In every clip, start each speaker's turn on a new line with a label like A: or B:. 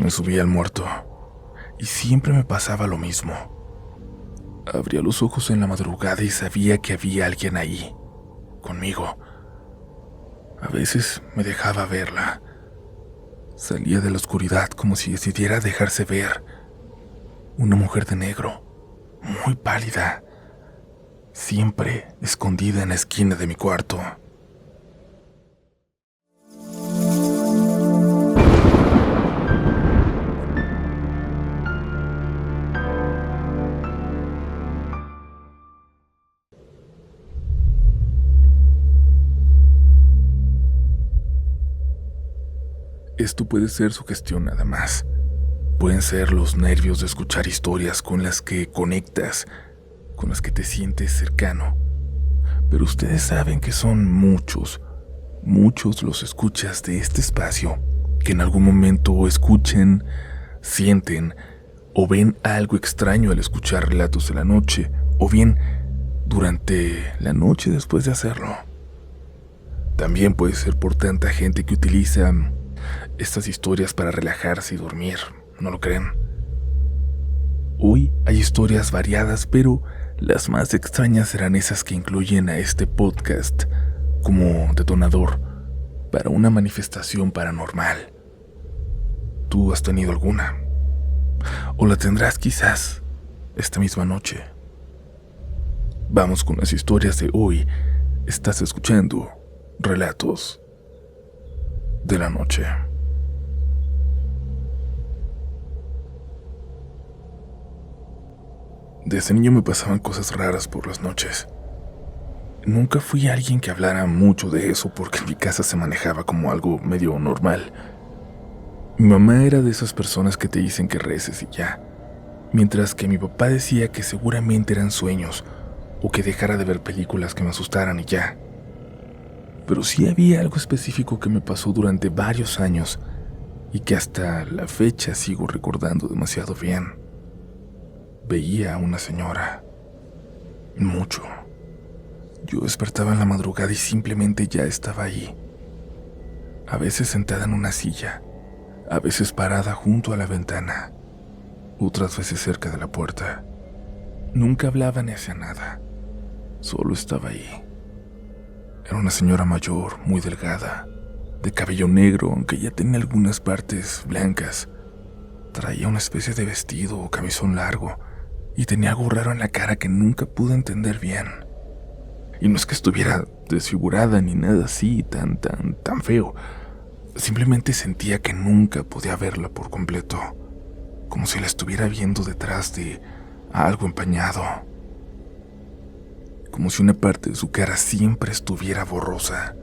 A: Se me subía el muerto y siempre me pasaba lo mismo. Abría los ojos en la madrugada y sabía que había alguien ahí, conmigo. A veces me dejaba verla. Salía de la oscuridad como si decidiera dejarse ver. Una mujer de negro, muy pálida, siempre escondida en la esquina de mi cuarto. Esto puede ser sugestión nada más. Pueden ser los nervios de escuchar historias con las que conectas, con las que te sientes cercano. Pero ustedes saben que son muchos los escuchas de este espacio que en algún momento escuchen, sienten o ven algo extraño al escuchar relatos de la noche, o bien durante la noche después de hacerlo. También puede ser por tanta gente que utiliza estas historias para relajarse y dormir, ¿no lo creen? Hoy hay historias variadas, pero las más extrañas serán esas que incluyen a este podcast como detonador para una manifestación paranormal. ¿Tú has tenido alguna? ¿O la tendrás quizás esta misma noche? Vamos con las historias de hoy. Estás escuchando Relatos de la Noche. Desde niño me pasaban cosas raras por las noches. Nunca fui alguien que hablara mucho de eso porque en mi casa se manejaba como algo medio normal. Mi mamá era de esas personas que te dicen que reces y ya, mientras que mi papá decía que seguramente eran sueños o que dejara de ver películas que me asustaran y ya. Pero sí había algo específico que me pasó durante varios años y que hasta la fecha sigo recordando demasiado bien. Veía a una señora. Mucho. Yo despertaba en la madrugada y simplemente ya estaba ahí. A veces sentada en una silla, a veces parada junto a la ventana, otras veces cerca de la puerta. Nunca hablaba ni hacía nada, solo estaba ahí. Era una señora mayor, muy delgada, de cabello negro, aunque ya tenía algunas partes blancas. Traía una especie de vestido o camisón largo y tenía algo raro en la cara que nunca pude entender bien. Y no es que estuviera desfigurada ni nada así, tan feo. Simplemente sentía que nunca podía verla por completo, como si la estuviera viendo detrás de algo empañado. Como si una parte de su cara siempre estuviera borrosa,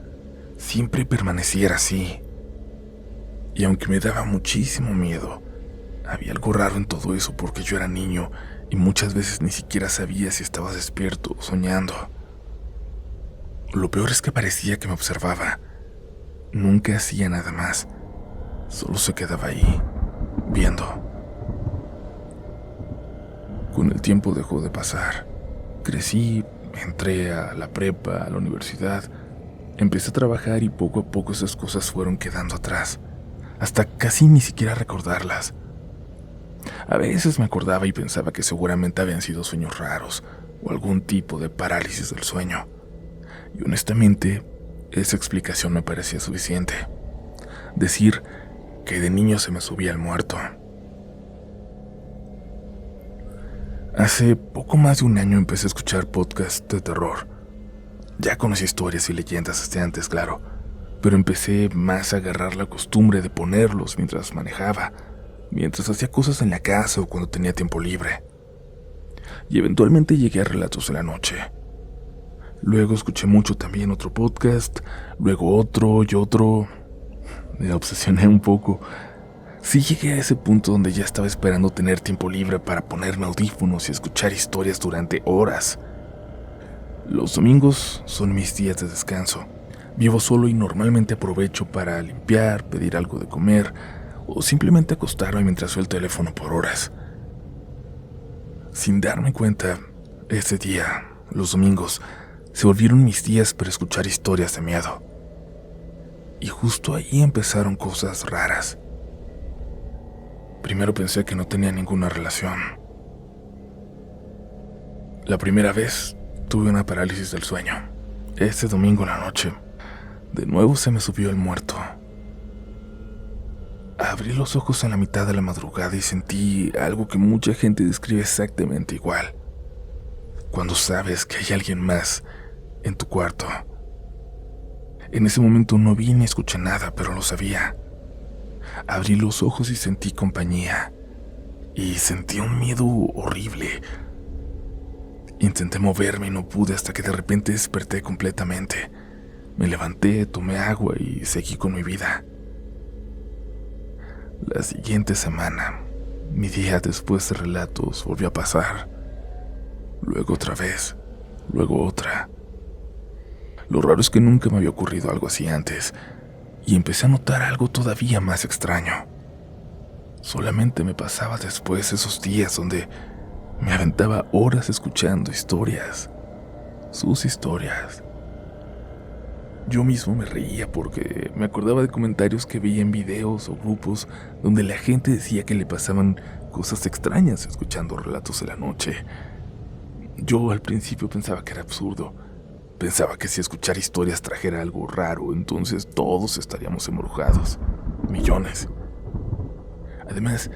A: siempre permaneciera así. Y aunque me daba muchísimo miedo, había algo raro en todo eso porque yo era niño y muchas veces ni siquiera sabía si estaba despierto o soñando. Lo peor es que parecía que me observaba. Nunca hacía nada más, solo se quedaba ahí, viendo. Con el tiempo dejó de pasar. Crecí, entré a la prepa, a la universidad, empecé a trabajar y poco a poco esas cosas fueron quedando atrás, hasta casi ni siquiera recordarlas. A veces me acordaba y pensaba que seguramente habían sido sueños raros o algún tipo de parálisis del sueño. Y honestamente, esa explicación me parecía suficiente. Decir que de niño se me subía el muerto. Hace poco más de un año empecé a escuchar podcasts de terror. Ya conocí historias y leyendas desde antes, claro, pero empecé más a agarrar la costumbre de ponerlos mientras manejaba, mientras hacía cosas en la casa o cuando tenía tiempo libre. Y eventualmente llegué a Relatos de la Noche. Luego escuché mucho también otro podcast, luego otro y otro. Me obsesioné un poco. Sí llegué a ese punto donde ya estaba esperando tener tiempo libre para ponerme audífonos y escuchar historias durante horas. Los domingos son mis días de descanso. Vivo solo y normalmente aprovecho para limpiar, pedir algo de comer o simplemente acostarme mientras veo el teléfono por horas. Sin darme cuenta, ese día, los domingos, se volvieron mis días para escuchar historias de miedo. Y justo ahí empezaron cosas raras. Primero pensé que no tenía ninguna relación. La primera vez tuve una parálisis del sueño. Ese domingo en la noche, de nuevo se me subió el muerto. Abrí los ojos en la mitad de la madrugada y sentí algo que mucha gente describe exactamente igual. Cuando sabes que hay alguien más en tu cuarto. En ese momento no vi ni escuché nada, pero lo sabía. Abrí los ojos y sentí compañía. Y sentí un miedo horrible. Intenté moverme y no pude hasta que de repente desperté completamente. Me levanté, tomé agua y seguí con mi vida. La siguiente semana, mi día después de relatos volvió a pasar. Luego otra vez, luego otra. Lo raro es que nunca me había ocurrido algo así antes, y empecé a notar algo todavía más extraño. Solamente me pasaba después esos días donde me aventaba horas escuchando historias, sus historias. Yo mismo me reía porque me acordaba de comentarios que veía en videos o grupos donde la gente decía que le pasaban cosas extrañas escuchando relatos de la noche. Yo al principio pensaba que era absurdo. Pensaba que si escuchar historias trajera algo raro, entonces todos estaríamos embrujados. Millones. Además,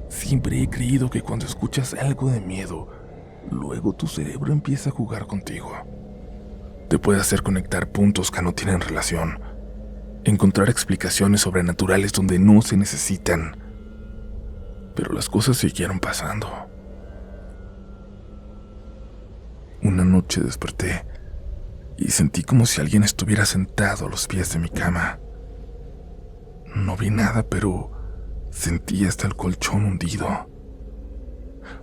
A: siempre he creído que cuando escuchas algo de miedo, luego tu cerebro empieza a jugar contigo. Te puede hacer conectar puntos que no tienen relación, encontrar explicaciones sobrenaturales donde no se necesitan. Pero las cosas siguieron pasando. Una noche desperté y sentí como si alguien estuviera sentado a los pies de mi cama. No vi nada, pero sentí hasta el colchón hundido.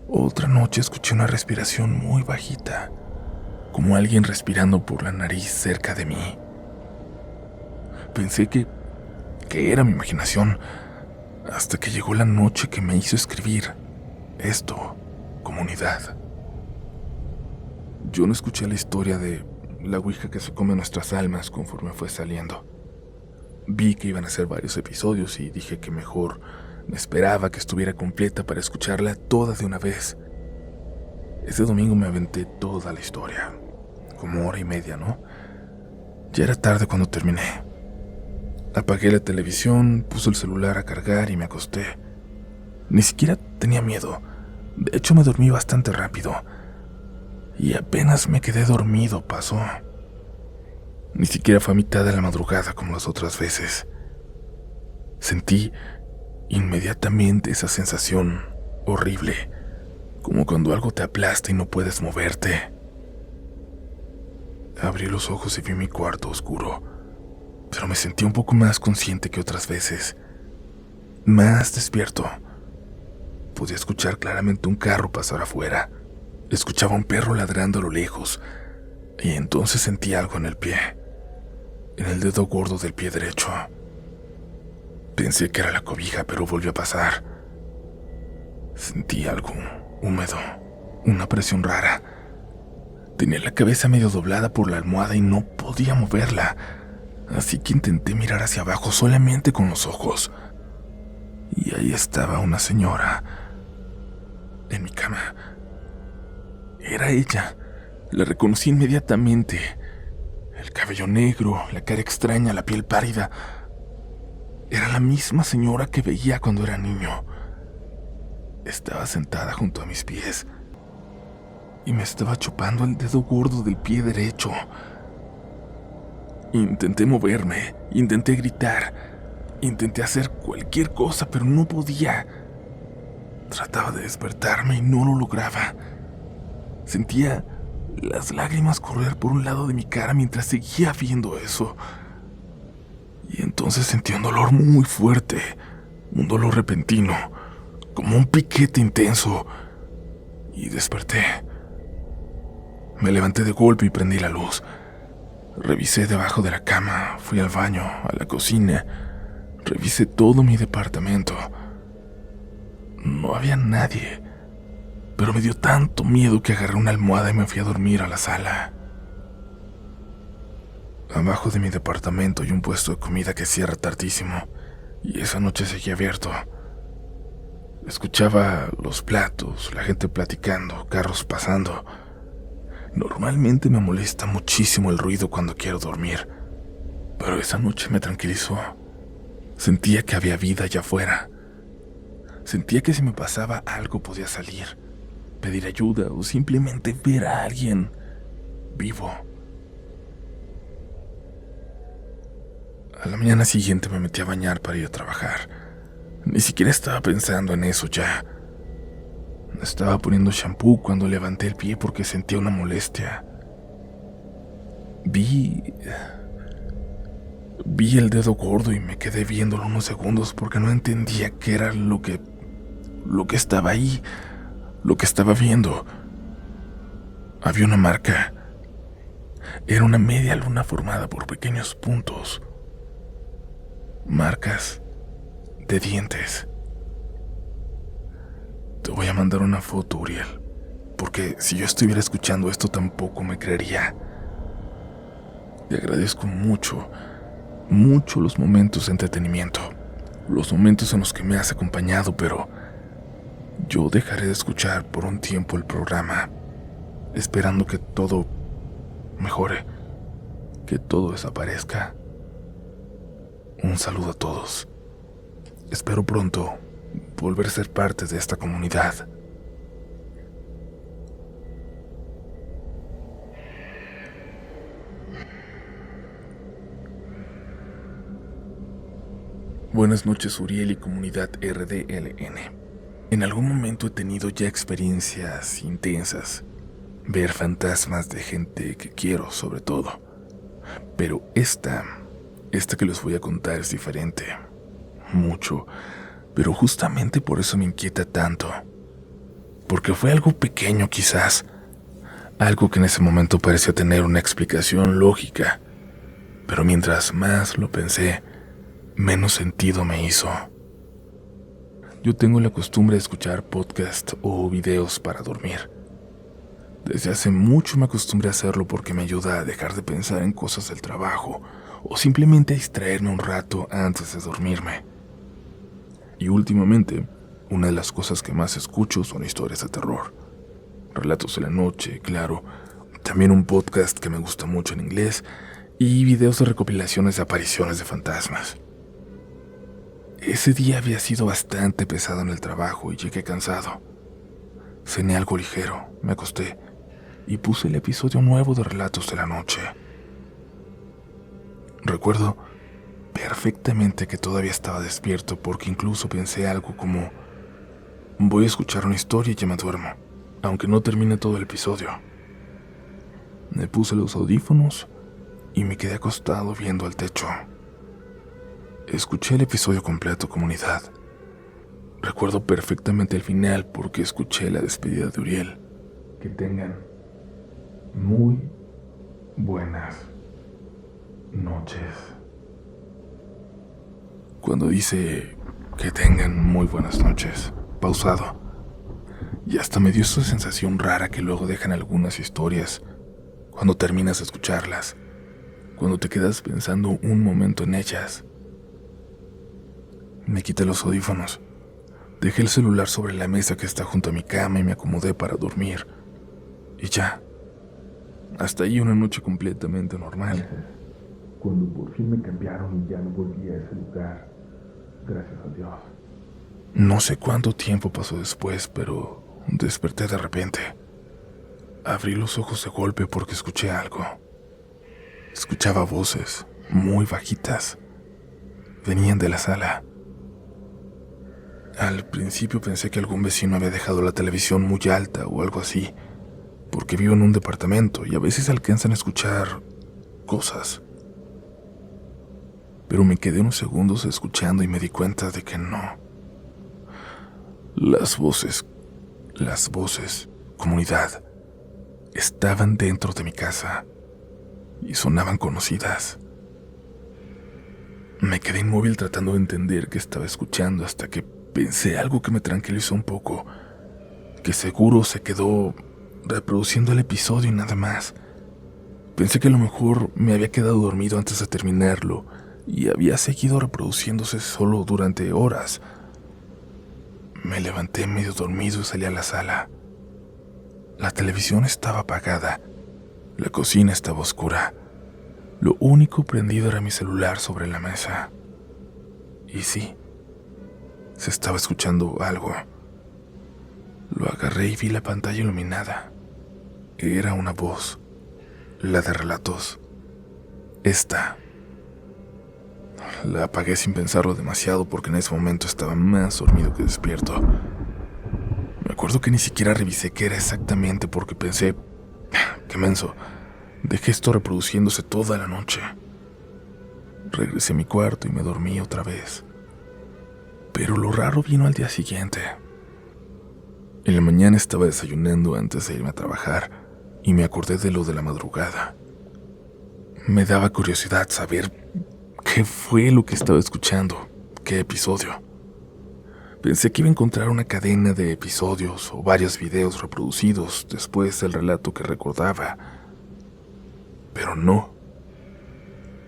A: Otra noche escuché una respiración muy bajita, como alguien respirando por la nariz cerca de mí. Pensé que era mi imaginación, hasta que llegó la noche que me hizo escribir esto, comunidad. Yo no escuché la historia de la ouija que se come nuestras almas conforme fue saliendo. Vi que iban a ser varios episodios y dije que mejor me esperaba que estuviera completa para escucharla toda de una vez. Ese domingo me aventé toda la historia, como hora y media, ¿no? Ya era tarde cuando terminé. Apagué la televisión, puse el celular a cargar y me acosté. Ni siquiera tenía miedo. De hecho, me dormí bastante rápido. Y apenas me quedé dormido, pasó. Ni siquiera fue a mitad de la madrugada como las otras veces. Sentí inmediatamente esa sensación horrible, como cuando algo te aplasta y no puedes moverte. Abrí los ojos y vi mi cuarto oscuro, pero me sentí un poco más consciente que otras veces. Más despierto. Podía escuchar claramente un carro pasar afuera. Escuchaba un perro ladrando a lo lejos, y entonces sentí algo en el pie, en el dedo gordo del pie derecho. Pensé que era la cobija, pero volvió a pasar. Sentí algo húmedo, una presión rara. Tenía la cabeza medio doblada por la almohada y no podía moverla, así que intenté mirar hacia abajo solamente con los ojos. Y ahí estaba una señora, en mi cama. Era ella. La reconocí inmediatamente. El cabello negro, la cara extraña, la piel pálida. Era la misma señora que veía cuando era niño. Estaba sentada junto a mis pies y me estaba chupando el dedo gordo del pie derecho. Intenté moverme, intenté gritar, intenté hacer cualquier cosa, pero no podía. Trataba de despertarme y no lo lograba. Sentía las lágrimas correr por un lado de mi cara mientras seguía viendo eso. Y entonces sentí un dolor muy fuerte, un dolor repentino, como un piquete intenso. Y desperté. Me levanté de golpe y prendí la luz. Revisé debajo de la cama, fui al baño, a la cocina. Revisé todo mi departamento. No había nadie. Pero me dio tanto miedo que agarré una almohada y me fui a dormir a la sala. Abajo de mi departamento hay un puesto de comida que cierra tardísimo, y esa noche seguía abierto. Escuchaba los platos, la gente platicando, carros pasando. Normalmente me molesta muchísimo el ruido cuando quiero dormir, pero esa noche me tranquilizó. Sentía que había vida allá afuera. Sentía que si me pasaba algo podía salir, pedir ayuda o simplemente ver a alguien vivo. A la mañana siguiente me metí a bañar para ir a trabajar. Ni siquiera estaba pensando en eso ya. Estaba poniendo shampoo cuando levanté el pie porque sentía una molestia. Vi el dedo gordo y me quedé viéndolo unos segundos porque no entendía qué era lo que estaba ahí, lo que estaba viendo. Había una marca. Era una media luna formada por pequeños puntos. Marcas de dientes. Te voy a mandar una foto, Uriel, porque si yo estuviera escuchando esto tampoco me creería. Te agradezco mucho, mucho los momentos de entretenimiento, los momentos en los que me has acompañado, pero yo dejaré de escuchar por un tiempo el programa, esperando que todo mejore, que todo desaparezca. Un saludo a todos. Espero pronto volver a ser parte de esta comunidad. Buenas noches, Uriel y comunidad RDLN. En algún momento he tenido ya experiencias intensas. Ver fantasmas de gente que quiero, sobre todo. Pero esta que les voy a contar es diferente. Mucho. Pero justamente por eso me inquieta tanto. Porque fue algo pequeño quizás. Algo que en ese momento parecía tener una explicación lógica. Pero mientras más lo pensé, menos sentido me hizo. Yo tengo la costumbre de escuchar podcasts o videos para dormir. Desde hace mucho me acostumbré a hacerlo porque me ayuda a dejar de pensar en cosas del trabajo o simplemente a distraerme un rato antes de dormirme. Y últimamente, una de las cosas que más escucho son historias de terror. Relatos de la noche, claro. También un podcast que me gusta mucho en inglés y videos de recopilaciones de apariciones de fantasmas. Ese día había sido bastante pesado en el trabajo y llegué cansado. Cené algo ligero, me acosté y puse el episodio nuevo de Relatos de la Noche. Recuerdo perfectamente que todavía estaba despierto porque incluso pensé algo como: voy a escuchar una historia y ya me duermo, aunque no termine todo el episodio. Me puse los audífonos y me quedé acostado viendo al techo. Escuché el episodio completo, comunidad. Recuerdo perfectamente el final porque escuché la despedida de Uriel. Que tengan muy buenas noches. Cuando dice que tengan muy buenas noches, pausado, y hasta me dio esa sensación rara que luego dejan algunas historias cuando terminas de escucharlas, cuando te quedas pensando un momento en ellas. Me quité los audífonos, dejé el celular sobre la mesa que está junto a mi cama y me acomodé para dormir. Y ya, hasta ahí una noche completamente normal. Cuando por fin me cambiaron y ya no volví a ese lugar, gracias a Dios. No sé cuánto tiempo pasó después, pero desperté de repente. Abrí los ojos de golpe porque escuché algo. Escuchaba voces muy bajitas. Venían de la sala. Al principio pensé que algún vecino había dejado la televisión muy alta o algo así, porque vivo en un departamento y a veces alcanzan a escuchar cosas. Pero me quedé unos segundos escuchando y me di cuenta de que no. Las voces, comunidad, estaban dentro de mi casa y sonaban conocidas. Me quedé inmóvil tratando de entender qué estaba escuchando hasta que pensé algo que me tranquilizó un poco, que seguro se quedó reproduciendo el episodio y nada más. Pensé que a lo mejor me había quedado dormido antes de terminarlo y había seguido reproduciéndose solo durante horas. Me levanté medio dormido y salí a la sala. La televisión estaba apagada, la cocina estaba oscura. Lo único prendido era mi celular sobre la mesa. Y sí, se estaba escuchando algo. Lo agarré y vi la pantalla iluminada. Era una voz, la de relatos. Esta. La apagué sin pensarlo demasiado porque en ese momento estaba más dormido que despierto. Me acuerdo que ni siquiera revisé qué era exactamente porque pensé, qué menso, dejé esto reproduciéndose toda la noche. Regresé a mi cuarto y me dormí otra vez. Pero lo raro vino al día siguiente. En la mañana estaba desayunando antes de irme a trabajar y me acordé de lo de la madrugada. Me daba curiosidad saber qué fue lo que estaba escuchando, qué episodio. Pensé que iba a encontrar una cadena de episodios o varios videos reproducidos después del relato que recordaba. Pero no.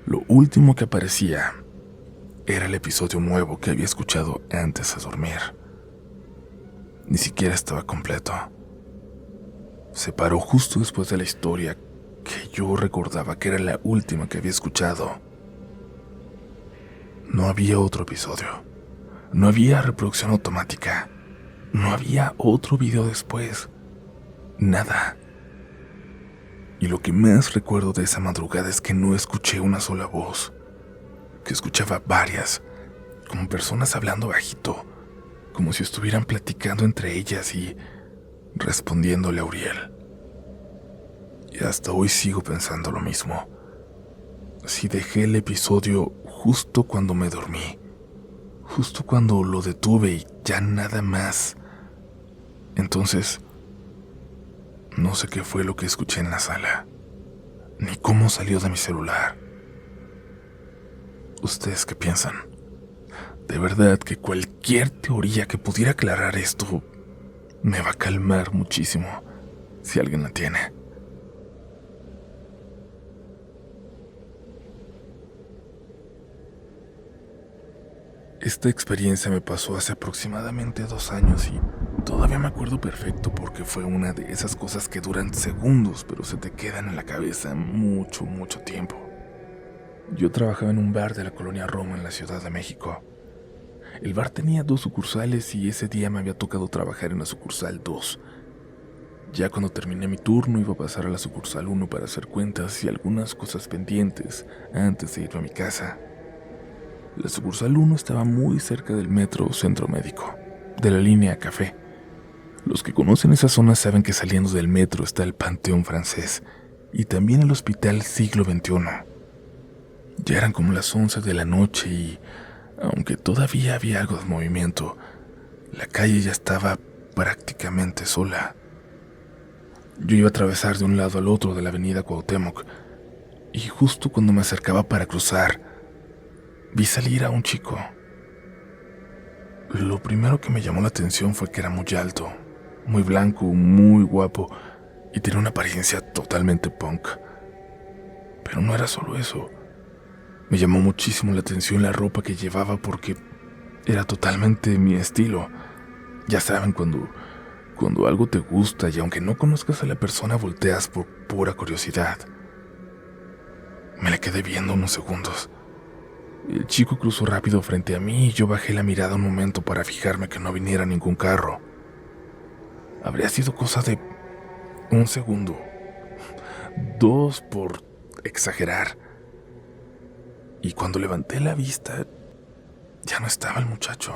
A: Lo último que aparecía era el episodio nuevo que había escuchado antes de dormir. Ni siquiera estaba completo. Se paró justo después de la historia que yo recordaba que era la última que había escuchado. No había otro episodio. No había reproducción automática. No había otro video después. Nada. Y lo que más recuerdo de esa madrugada es que no escuché una sola voz. Que escuchaba varias, como personas hablando bajito, como si estuvieran platicando entre ellas y respondiéndole a Uriel. Y hasta hoy sigo pensando lo mismo. Si dejé el episodio justo cuando me dormí, justo cuando lo detuve y ya nada más, entonces no sé qué fue lo que escuché en la sala, ni cómo salió de mi celular. ¿Ustedes qué piensan? De verdad que cualquier teoría que pudiera aclarar esto me va a calmar muchísimo, si alguien la tiene. Esta experiencia me pasó hace aproximadamente 2 años y todavía me acuerdo perfecto porque fue una de esas cosas que duran segundos, pero se te quedan en la cabeza mucho, mucho tiempo. Yo trabajaba en un bar de la colonia Roma en la Ciudad de México. El bar tenía 2 sucursales y ese día me había tocado trabajar en la sucursal 2. Ya cuando terminé mi turno iba a pasar a la sucursal 1 para hacer cuentas y algunas cosas pendientes antes de irme a mi casa. La sucursal 1 estaba muy cerca del metro Centro Médico, de la línea Café. Los que conocen esa zona saben que saliendo del metro está el Panteón Francés y también el Hospital Siglo XXI. Ya eran como las 11 de la noche y, aunque todavía había algo de movimiento, la calle ya estaba prácticamente sola. Yo iba a atravesar de un lado al otro de la avenida Cuauhtémoc y justo cuando me acercaba para cruzar, vi salir a un chico. Lo primero que me llamó la atención fue que era muy alto, muy blanco, muy guapo y tenía una apariencia totalmente punk. Pero no era solo eso. Me llamó muchísimo la atención la ropa que llevaba porque era totalmente mi estilo. Ya saben, cuando algo te gusta y aunque no conozcas a la persona volteas por pura curiosidad. Me le quedé viendo unos segundos. El chico cruzó rápido frente a mí y yo bajé la mirada un momento para fijarme que no viniera ningún carro. Habría sido cosa de 1 segundo, 2 por exagerar. Y cuando levanté la vista, ya no estaba el muchacho.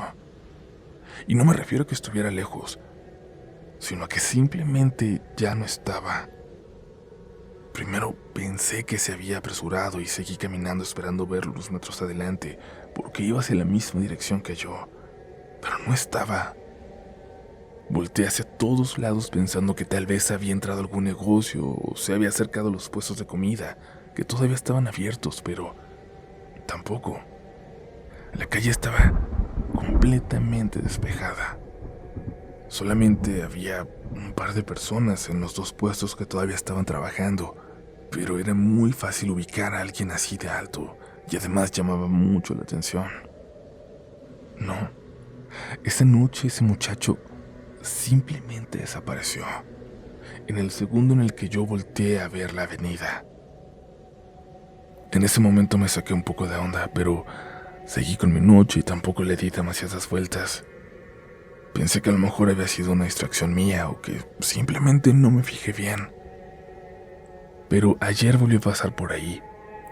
A: Y no me refiero a que estuviera lejos, sino a que simplemente ya no estaba. Primero pensé que se había apresurado y seguí caminando esperando verlo unos metros adelante, porque iba hacia la misma dirección que yo, pero no estaba. Volteé hacia todos lados pensando que tal vez había entrado a algún negocio o se había acercado a los puestos de comida, que todavía estaban abiertos, pero tampoco. La calle estaba completamente despejada. Solamente había un par de personas en los 2 puestos que todavía estaban trabajando, pero era muy fácil ubicar a alguien así de alto y además llamaba mucho la atención. No, Esa noche ese muchacho simplemente desapareció. En el segundo en el que yo volteé a ver la avenida. En ese momento me saqué un poco de onda, pero seguí con mi noche y tampoco le di demasiadas vueltas. Pensé que a lo mejor había sido una distracción mía o que simplemente no me fijé bien. Pero ayer volví a pasar por ahí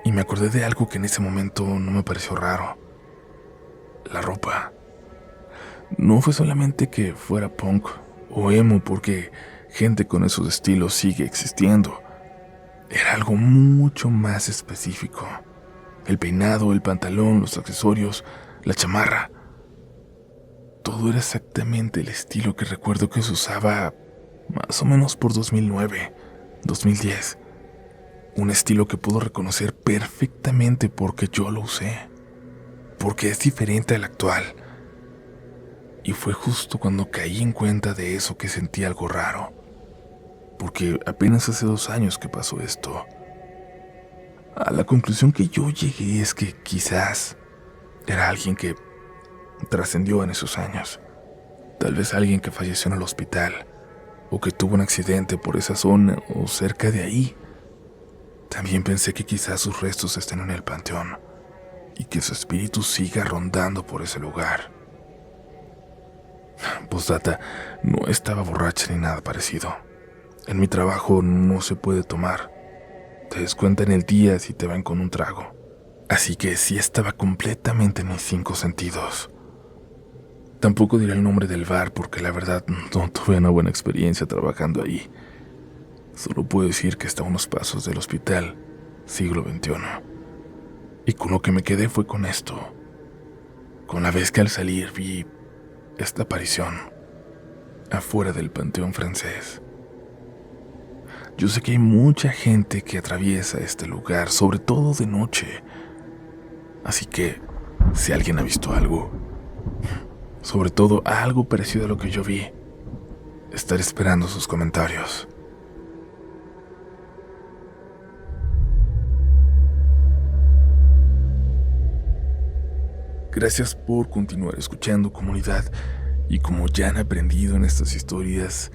A: y me acordé de algo que en ese momento no me pareció raro. La ropa. No fue solamente que fuera punk o emo, porque gente con esos estilos sigue existiendo. Era algo mucho más específico. El peinado, el pantalón, los accesorios, la chamarra. Todo era exactamente el estilo que recuerdo que se usaba más o menos por 2009, 2010. Un estilo que puedo reconocer perfectamente porque yo lo usé. Porque es diferente al actual. Y fue justo cuando caí en cuenta de eso que sentí algo raro. Porque apenas hace 2 años que pasó esto. A la conclusión que yo llegué es que quizás era alguien que trascendió en esos años. Tal vez alguien que falleció en el hospital, o que tuvo un accidente por esa zona o cerca de ahí. También pensé que quizás sus restos estén en el panteón, y que su espíritu siga rondando por ese lugar. Postdata, no estaba borracha ni nada parecido. En mi trabajo no se puede tomar. Te descuentan el día si te van con un trago. Así que sí estaba completamente en mis 5 sentidos. Tampoco diré el nombre del bar porque la verdad no tuve una buena experiencia trabajando ahí. Solo puedo decir que está a unos pasos del hospital, siglo XXI. Y con lo que me quedé fue con esto. Con la vez que al salir vi esta aparición afuera del Panteón Francés. Yo sé que hay mucha gente que atraviesa este lugar, sobre todo de noche. Así que, si alguien ha visto algo, sobre todo algo parecido a lo que yo vi, estaré esperando sus comentarios. Gracias por continuar escuchando, comunidad, y como ya han aprendido en estas historias,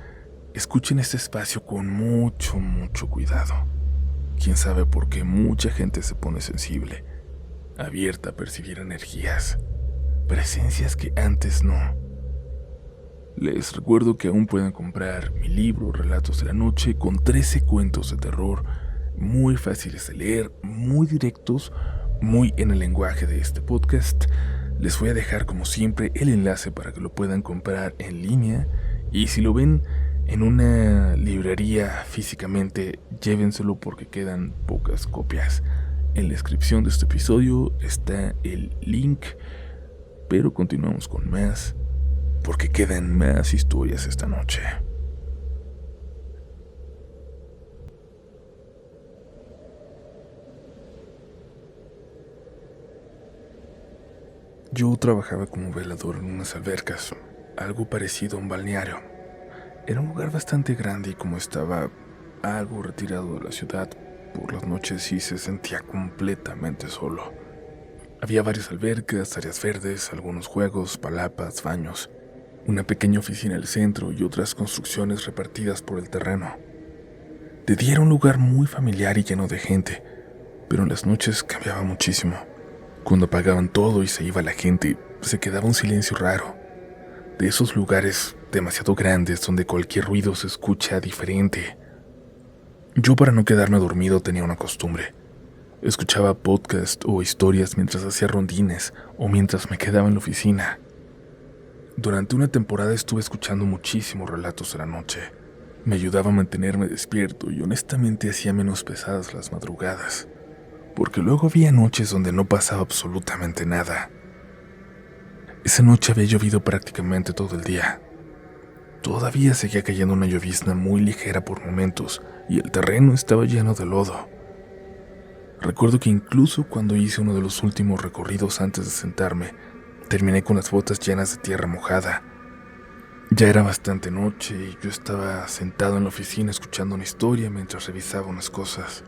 A: escuchen este espacio con mucho cuidado. Quién sabe por qué mucha gente se pone sensible, abierta a percibir energías, presencias que antes no. Les recuerdo que aún pueden comprar mi libro Relatos de la Noche con 13 cuentos de terror, muy fáciles de leer, muy directos, muy en el lenguaje de este podcast. Les voy a dejar como siempre el enlace para que lo puedan comprar en línea, y si lo ven en una librería físicamente, llévenselo porque quedan pocas copias. En la descripción de este episodio está el link, pero continuamos con más, porque quedan más historias esta noche. Yo trabajaba como velador en unas albercas, algo parecido a un balneario. Era un lugar bastante grande y como estaba algo retirado de la ciudad, por las noches sí se sentía completamente solo. Había varias albercas, áreas verdes, algunos juegos, palapas, baños, una pequeña oficina al centro y otras construcciones repartidas por el terreno. De día era un lugar muy familiar y lleno de gente, pero en las noches cambiaba muchísimo. Cuando apagaban todo y se iba la gente, se quedaba un silencio raro. De esos lugares demasiado grandes donde cualquier ruido se escucha diferente. Yo, para no quedarme dormido, tenía una costumbre. Escuchaba podcast o historias mientras hacía rondines o mientras me quedaba en la oficina. Durante una temporada estuve escuchando muchísimos relatos de la noche. Me ayudaba a mantenerme despierto y honestamente hacía menos pesadas las madrugadas, porque luego había noches donde no pasaba absolutamente nada. Esa noche había llovido prácticamente todo el día. Todavía seguía cayendo una llovizna muy ligera por momentos y el terreno estaba lleno de lodo. Recuerdo que incluso cuando hice uno de los últimos recorridos antes de sentarme, terminé con las botas llenas de tierra mojada. Ya era bastante noche y yo estaba sentado en la oficina escuchando una historia mientras revisaba unas cosas.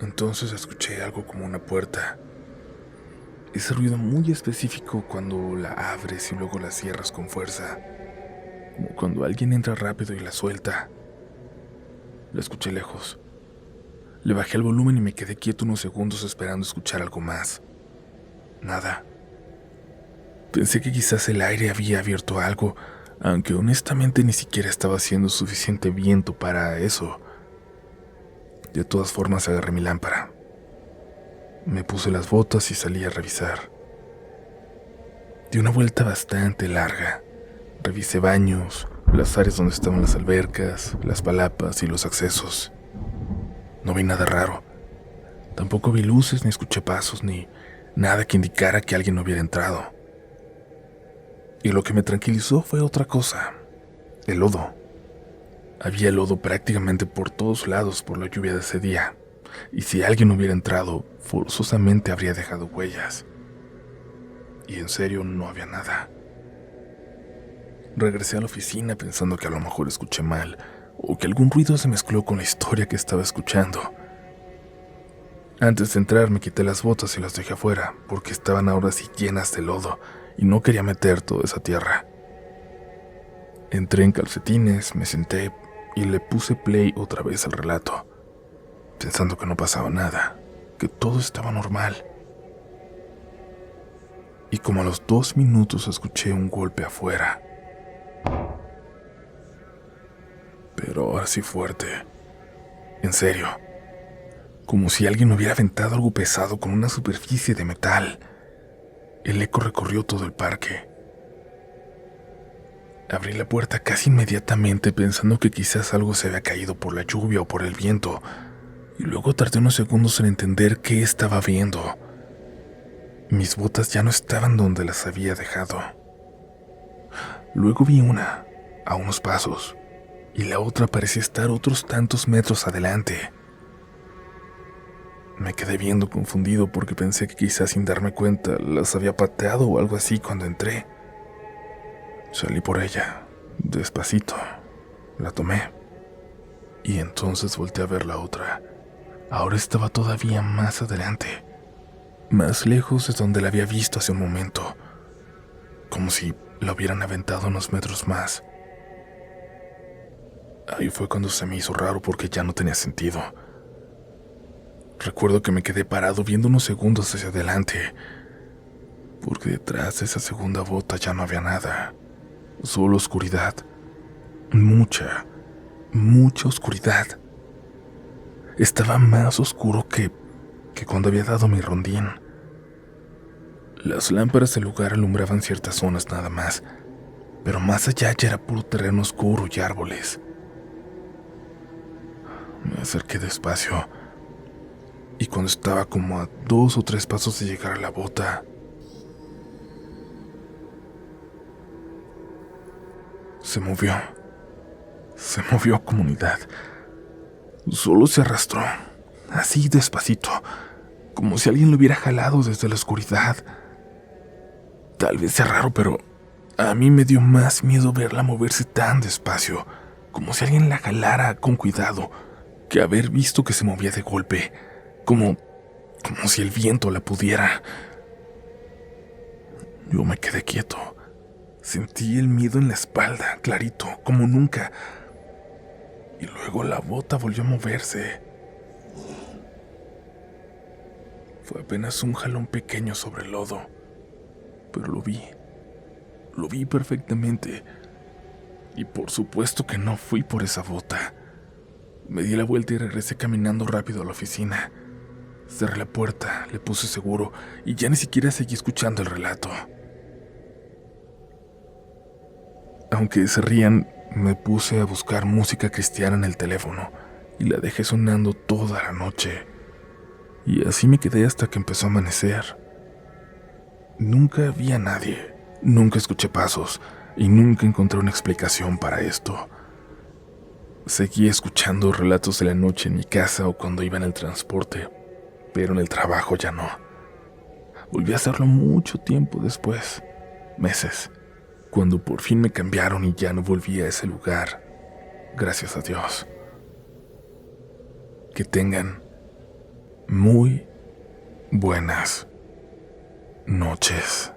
A: Entonces escuché algo como una puerta. Ese ruido muy específico cuando la abres y luego la cierras con fuerza, como cuando alguien entra rápido y la suelta. La escuché lejos. Le bajé el volumen y me quedé quieto unos segundos esperando escuchar algo más. Nada. Pensé que quizás el aire había abierto algo, aunque honestamente ni siquiera estaba haciendo suficiente viento para eso. De todas formas agarré mi lámpara. Me puse las botas y salí a revisar. Di una vuelta bastante larga. Revisé baños, las áreas donde estaban las albercas, las palapas y los accesos. No vi nada raro. Tampoco vi luces, ni escuché pasos, ni nada que indicara que alguien hubiera entrado. Y lo que me tranquilizó fue otra cosa: el lodo. Había lodo prácticamente por todos lados por la lluvia de ese día, y si alguien hubiera entrado, forzosamente habría dejado huellas. Y en serio no había nada. Regresé a la oficina pensando que a lo mejor escuché mal, o que algún ruido se mezcló con la historia que estaba escuchando. Antes de entrar me quité las botas y las dejé afuera, porque estaban ahora sí llenas de lodo, y no quería meter toda esa tierra. Entré en calcetines, me senté y le puse play otra vez al relato, pensando que no pasaba nada, que todo estaba normal. Y como a los 2 minutos escuché un golpe afuera. Pero ahora sí fuerte. En serio. Como si alguien hubiera aventado algo pesado con una superficie de metal. El eco recorrió todo el parque. Abrí la puerta casi inmediatamente pensando que quizás algo se había caído por la lluvia o por el viento, y luego tardé unos segundos en entender qué estaba viendo. Mis botas ya no estaban donde las había dejado. Luego vi una, a unos pasos, y la otra parecía estar otros tantos metros adelante. Me quedé viendo confundido porque pensé que quizás sin darme cuenta las había pateado o algo así cuando entré. Salí por ella, despacito, la tomé, y entonces volteé a ver la otra. Ahora estaba todavía más adelante, más lejos de donde la había visto hace un momento, como si la hubieran aventado unos metros más. Ahí fue cuando se me hizo raro porque ya no tenía sentido. Recuerdo que me quedé parado viendo unos segundos hacia adelante, porque detrás de esa segunda bota ya no había nada. Solo oscuridad. Mucha oscuridad. Estaba más oscuro que cuando había dado mi rondín. Las lámparas del lugar alumbraban ciertas zonas nada más, pero más allá ya era puro terreno oscuro y árboles. Me acerqué despacio, y cuando estaba como a 2 o 3 pasos de llegar a la bota, se movió comunidad. Solo se arrastró, así despacito, como si alguien lo hubiera jalado desde la oscuridad. Tal vez sea raro, pero a mí me dio más miedo verla moverse tan despacio, como si alguien la jalara con cuidado, que haber visto que se movía de golpe, como si el viento la pudiera. Yo me quedé quieto. Sentí el miedo en la espalda, clarito, como nunca. Y luego la bota volvió a moverse. Fue apenas un jalón pequeño sobre el lodo, pero lo vi perfectamente. Y por supuesto que no fui por esa bota. Me di la vuelta y regresé caminando rápido a la oficina. Cerré la puerta, le puse seguro y ya ni siquiera seguí escuchando el relato. Aunque se rían, me puse a buscar música cristiana en el teléfono y la dejé sonando toda la noche. Y así me quedé hasta que empezó a amanecer. Nunca vi a nadie, nunca escuché pasos y nunca encontré una explicación para esto. Seguí escuchando relatos de la noche en mi casa o cuando iba en el transporte, pero en el trabajo ya no. Volví a hacerlo mucho tiempo después, meses, cuando por fin me cambiaron y ya no volví a ese lugar. Gracias a Dios. Que tengan muy buenas Noches